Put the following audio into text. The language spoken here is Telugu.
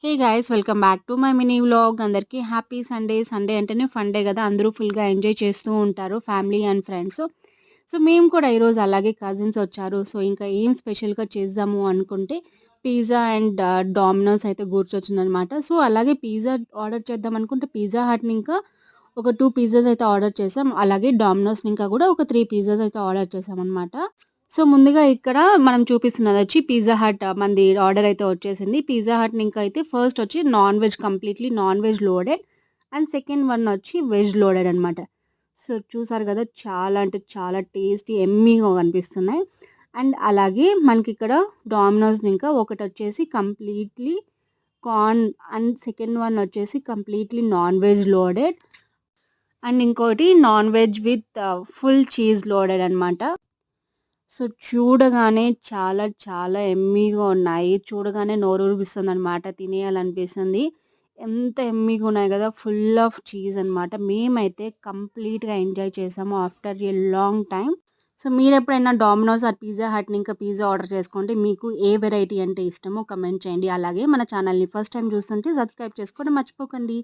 Hey guys welcome back to my mini vlog. అందరికీ హ్యాపీ సండే. సండే అంటేనే ఫన్ డే కదా, అందరూ ఫుల్గా ఎంజాయ్ చేస్తూ ఉంటారు ఫ్యామిలీ అండ్ ఫ్రెండ్స్. సో మేము కూడా ఈరోజు అలాగే కజిన్స్ వచ్చారు. సో ఇంకా ఏం స్పెషల్గా చేద్దాము అనుకుంటే పిజ్జా అండ్ డామినోస్ అయితే కూర్చొచ్చిందనమాట. సో అలాగే పిజ్జా ఆర్డర్ చేద్దాం అనుకుంటే పిజ్జా హట్ని ఇంకా ఒక 2 పిజ్జాస్ అయితే ఆర్డర్ చేసాం. అలాగే డామినోస్ని ఇంకా కూడా ఒక 3 పిజ్జాస్ అయితే ఆర్డర్ చేసాం అనమాట. సో ముందుగా ఇక్కడ మనం చూపిస్తున్నది వచ్చి పిజ్జా హట్ మనది ఆర్డర్ అయితే వచ్చేసింది. పిజ్జా హట్ ఇంకా అయితే ఫస్ట్ వచ్చి non veg, completely non veg loaded, and second one వచ్చి వెజ్ లోడెడ్ అనమాట. సో చూసారు కదా, చాలా అంటే చాలా టేస్టీ ఎమ్మీగా కనిపిస్తున్నాయి. అండ్ అలాగే మనకి ఇక్కడ డామినోస్ ఇంకా ఒకటి వచ్చేసి completely corn, and second one వచ్చేసి completely non veg loaded, and ఇంకోటి non veg with full cheese loaded అనమాట. సో చూడగానే చాలా చాలా యమ్మీగా ఉన్నాయి. చూడగానే నోరూరిపిస్తుందనమాట. తినేయాలనిపిస్తుంది. ఎంత యమ్మీగా ఉన్నాయి కదా! ఫుల్ ఆఫ్ చీజ్ అనమాట. మేమైతే కంప్లీట్‌గా ఎంజాయ్ చేసాము after a long time. So మీరెప్పుడైనా డామినోస్ ఆర్ పిజ్జా హట్‌ని ఇంకా పిజ్జా ఆర్డర్ చేసుకుంటే మీకు ఏ వెరైటీ అంటే ఇష్టమో కమెంట్ చేయండి. అలాగే మన ఛానల్‌ని ఫస్ట్ టైమ్ చూస్తుంటే సబ్స్క్రైబ్ చేసుకోవడం మర్చిపోకండి.